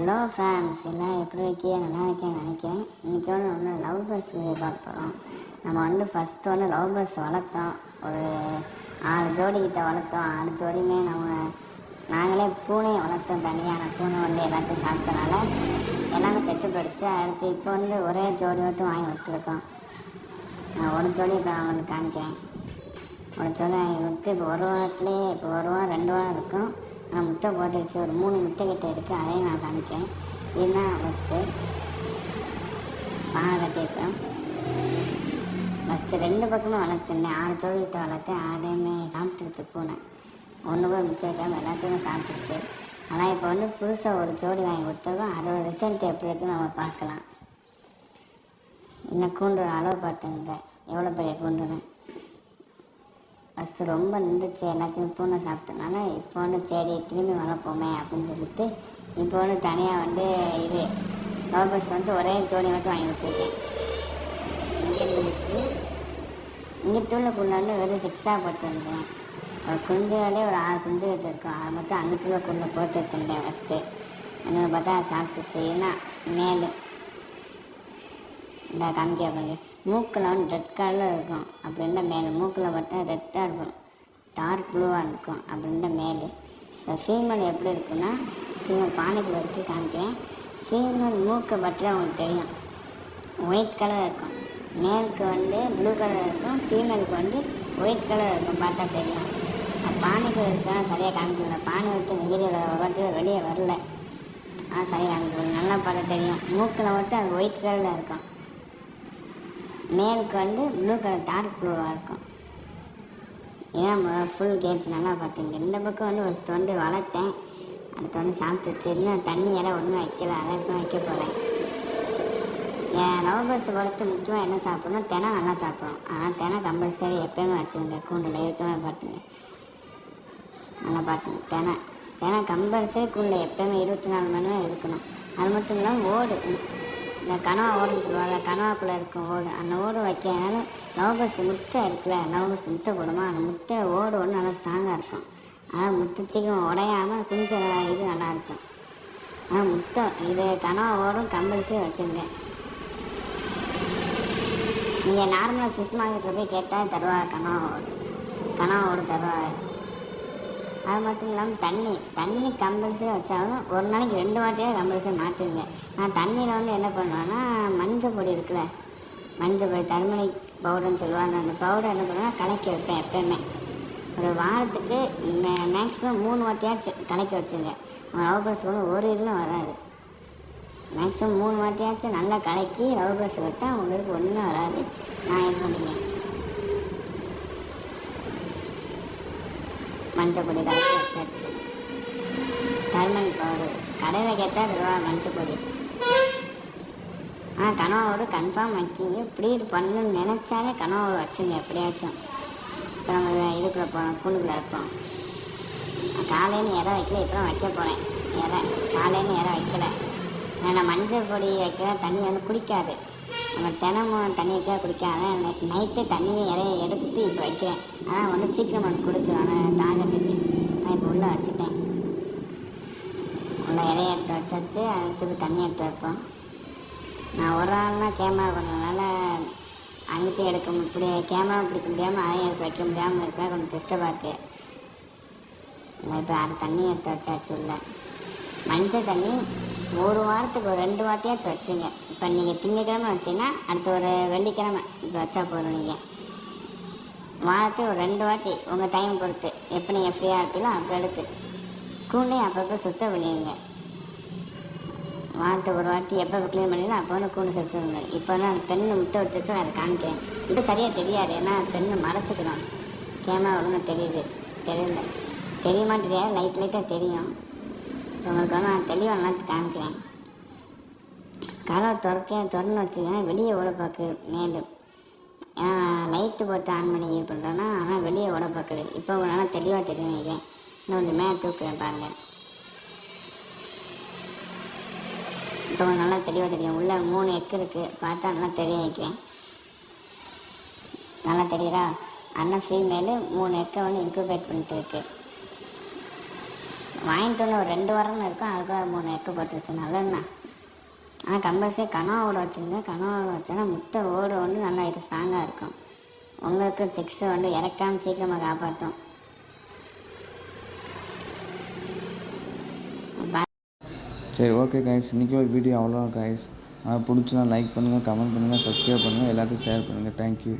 Hello fans எல்லாம் எப்படி இருக்கீங்க? நல்லா இருக்கேன்னு நினைக்கிறேன். இன்றைக்கி ஒன்று லவ் பர்ஸ் வீடியோ பார்க்க போகிறோம். நம்ம ஃபஸ்ட்டு லவ் பர்ஸ் வளர்த்தோம். ஒரு 6 ஜோடிக்கிட்ட வளர்த்தோம். 6 ஜோடியுமே நாங்களே பூனையை வளர்த்தோம். தனியான பூனை எல்லாத்தையும் சாப்பிட்டனால எல்லாமே செத்து போயிடுச்சு. அடுத்து இப்போ ஒரே ஜோடி மட்டும் வாங்கி வச்சுருக்கோம். நான் ஒரு ஜோடி இப்போ நான் வந்து காமிக்கிறேன். ஒரு ஜோடி வாங்கி விட்டு இப்போ ஒரு வாரத்துலேயே இப்போ 1 வாரம் 2 வாரம் இருக்கும். நான் முட்டை போட்டுருச்சு. ஒரு 3 முட்டை கிட்ட இருக்குது. அதையும் நான் காமிக்கிறேன். இதுதான் ஃபஸ்ட்டு பானை கட்டியிருக்கேன். ஃபஸ்ட்டு 2 பக்கமும் வளர்த்துருந்தேன். 6 ஜோடிக்கிட்ட வளர்த்தேன். அதையுமே சாப்பிட்டுருச்சு பூனை. ஒன்று கூட மிச்சிருக்காம எல்லாத்தையுமே சாப்பிட்டுருச்சு. ஆனால் இப்போ புதுசாக ஒரு ஜோடி வாங்கி கொடுத்ததும் அதோட ரிசல்ட் எப்படி இருக்குன்னு நம்ம பார்க்கலாம். இன்னும் கூண்டு அளவு பார்த்துங்க எவ்வளோ பெரிய கூண்டுன்னு. ஃபஸ்ட்டு ரொம்ப நின்றுச்சு. எல்லாத்தையும் பூனை சாப்பிட்டனால இப்போ சரி திரும்பி வளர்ப்போமே அப்படின்னு சொல்லிட்டு இப்போ தனியாக இது லவ் பர்ஸ் ஒரே ஜோடி மட்டும் வாங்கி கொடுத்துருக்கேன். இங்கே இருந்துச்சு. இங்கே தூளுக்குள்ள வெறும் 6ஆக போட்டு வந்துட்டேன். ஒரு குஞ்சுகளே ஒரு 6 குஞ்சு கிட்ட இருக்கும். அதை மட்டும் அங்குக்குள்ளே போட்டு வச்சுருந்தேன். ஃபஸ்ட்டு என்னோட பார்த்தா சாப்பிட்டுச்சு. ஏன்னா மேலே இந்த காமிக்க பாருங்க, மூக்கில் ரெட் கலரில் இருக்கும். அப்படின்ற மேலே மூக்கில் பார்த்தா ரெட்டாக இருக்கும், டார்க் ப்ளூவாக இருக்கும். அப்படின்ற மேலே இந்த ஃபீமேல் எப்படி இருக்குன்னா, ஃபீமேல் பானைக்குள்ளே இருக்குது காமிக்கிறேன். ஃபீமேல் மூக்கை பற்றி அவங்களுக்கு தெரியும். ஒயிட் கலர் இருக்கும். மேலுக்கு ப்ளூ கலர் இருக்கும். ஃபீமேலுக்கு ஒயிட் கலர் இருக்கும். பார்த்தா தெரியும். பானைக்குள்ளே இருக்குன்னா சரியாக காமிக்கல. பானை வச்சு வீடியோவில் வரது வெளியே வரல. சரியாக காமிக்கல. நல்லா பார்க்க தெரியும். மூக்கில் மட்டும் அது ஒயிட் கலரில் இருக்கும். மேலுக்கு ப்ளூ கலர் டார்க் ப்ளூவாக இருக்கும். ஏன் ஃபுல் கேட்ச் நல்லா பார்த்தீங்க. இந்த பக்கம் ஃபஸ்ட்டு வளர்த்தேன். அடுத்து சாப்பிட்டுச்சு. இன்னும் தண்ணி இடம் ஒன்றும் வைக்கல. அதை இப்போ வைக்க போகிறேன். என் லவ் பர்ஸ் வளர்த்து முக்கியமாக என்ன சாப்பிட்ணும், தினை நல்லா சாப்பிடும். ஆனால் தினை கம்பல்சரி எப்போயுமே வச்சுருங்க. கூண்டில் இருக்கவே பார்த்துங்க. நல்லா பார்த்துங்க. தினை கம்பல்சரி கூண்டில் எப்போயுமே 24 மணி நேரம் இருக்கணும். அது மட்டும் இல்லாமல் ஓடு, இந்த கனவா ஓடுன்னு சொல்லுவாங்க, கனவாக்குள்ளே இருக்கும் ஓடு. அந்த ஓடு வைக்கிறதுனால லவ் பர்ஸ் முட்டை இருக்குல்ல, லவ் பர்ஸ் முட்டை போடுமா, அந்த முட்டை ஓடு நல்லா ஸ்ட்ராங்காக இருக்கும். ஆனால் முட்டை சீக்கிரம் உடையாமல் கொஞ்சம் இது நல்லாயிருக்கும். ஆனால் முட்டை இது கனவா ஓடும் கம்பல்சரி வச்சுருந்தேன். நீங்கள் நார்மலாக ஃபிஷ் மார்க்கெட்டில் போய் கேட்டால் தருவாங்க. கனவா ஓடு தருவாங்க. அது மட்டும் இல்லாமல் தண்ணி கம்பல்சரி வச்சாலும் ஒரு நாளைக்கு 2 வாட்டியாக கம்பல்சரி மாற்றிடுங்க. நான் தண்ணியில் என்ன பண்ணுவேன்னா, மஞ்சள் பொடி இருக்குல்ல, மஞ்சள் பொடி டர்மரிக் பவுடர்னு சொல்லுவாங்க. அந்த பவுடர் என்ன பண்ணுவேன்னா கலக்கி வைப்பேன். எப்போயுமே ஒரு வாரத்துக்கு மேக்ஸிமம் 3 வாட்டியாச்சும் கலக்கி வச்சுங்க. லவ் பர்ஸ் ஒரு இதுவும் வராது. மேக்ஸிமம் 3 வாட்டியாச்சும் நல்லா கலக்கி லவ் பர்ஸ் வைத்தா உங்களுக்கு ஒன்றும் வராது. நான் இது பண்ணிங்க மஞ்சள் பொடி கலக்கி வச்சாச்சு. டர்மரிக் பவுடர் கடையில் கேட்டால் ரூபா மஞ்சள் பொடி. கனவோடு கன்ஃபார்ம் வைக்கிங்க. இப்படி இது பண்ணணும்னு நினச்சாலே கனவோடு வச்சுங்க எப்படியாச்சும். இப்போ நம்ம இதுக்குள்ளே போகிறோம், கூண்டுக்குள்ளே இருப்போம். காலையில் இறை வைக்கல, இப்போ வைக்க போகிறேன். காலையில் இறை வைக்கலை. நான் மஞ்சள் பொடி வைக்கிற தண்ணி குடிக்காது. நம்ம தினமும் தண்ணி வைக்க குடிக்காத. நைட்டு தண்ணியை இறைய எடுத்துட்டு இப்போ வைக்கிறேன். ஆனால் சீக்கிரம் குடிச்சிடும் தாகத்துக்கு. நான் இப்போ உள்ளே வச்சுட்டேன். உள்ள இறைய எடுத்து வச்சாச்சு. அடுத்தது தண்ணி எடுத்து வைப்போம். நான் ஒரு ஆள்னால் கேமரா பண்ணதுனால அங்கிட்டு இப்படி கேமரா பிடிக்க முடியாமல் அதையும் எடுத்து வைக்க முடியாமல் இருக்கா, கொஞ்சம் டிஸ்டர்பாக இருக்குது. இப்போ அது தண்ணி எடுத்து வச்சாச்சு. உள்ள மஞ்சள் தண்ணி ஒரு வாரத்துக்கு ஒரு 2 வாட்டியாச்சும் வச்சுங்க. இப்போ நீங்கள் திங்கக்கிழமை வச்சிங்கன்னா அடுத்த ஒரு வெள்ளிக்கிழமை இப்போ வச்சா போதும். நீங்கள் வாரத்துக்கு ஒரு 2 வாட்டி உங்கள் டைம் பொறுத்து எப்போ நீங்கள் ஃப்ரீயாக இருப்பீங்களோ அப்போ எடுத்து கூண்டையும் அப்பப்போ சுத்தம் பண்ணிடுங்க. வாரத்துக்கு ஒரு வாட்டி எப்போ க்ளீன் பண்ணிடலாம் அப்போ கூண்டு சுற்றுங்க. இப்போ அந்த பெண்ணு முட்டை வச்சுருக்கு. அதை காமிக்கிறேன். இப்போ சரியாக தெரியாது, ஏன்னா பெண்ணு மறைச்சிக்கணும். கேமரா ஒழுங்காக தெரியுமா தெரியாது, லைட்டாக தெரியும். உங்களுக்கு நான் தெளிவாக நல்லா காமிக்கிறேன். கதவை திறந்து வச்சுக்கேன். வெளியே ஓட பார்க்குது மேலும். லைட்டு போட்டு ஆன் பண்ணி இது பண்ணுறேன்னா, ஆனால் வெளியே ஓட பார்க்குது. இப்போ நல்லா தெளிவாக தெரியும். நினைக்கிறேன். இன்னும் கொஞ்சம் மேலே தூக்குறேன் பாருங்கள். இப்போ நல்லா தெளிவாக தெரியும். உள்ளே 3 எக்கு இருக்குது. பார்த்தா நல்லா தெரிய வைக்கிறேன். நல்லா தெரியுதா? அண்ணன் ஃபீமேலு 3 எக்கை இன்குபேட் பண்ணிட்டு இருக்கு. வாங்கிட்டு வந்து ஒரு 2 வாரம்னு இருக்கும், அதுக்கு ஒரு 3 எக்கு போட்டுருச்சு. நல்லதுண்ணா. ஆனால் கம்பல்சரி கனவா ஓட வச்சுருங்க. கனவா வச்சோன்னா முட்டை ஓடு வந்து நல்லா இது ஸ்ட்ராங்காக இருக்கும். உங்களுக்கு சிக்ஸை வந்து இறக்காமல் சீக்கிரமாக காப்பாற்றும். சரி, ஓகே கைஸ், இன்றைக்கி ஒரு வீடியோ அவ்வளோ கைஸ். பிடிச்சினா லைக் பண்ணுங்கள், கமெண்ட் பண்ணுங்கள், சப்ஸ்கிரைப் பண்ணுங்கள், எல்லாத்தையும் ஷேர் பண்ணுங்கள். தேங்க்யூ.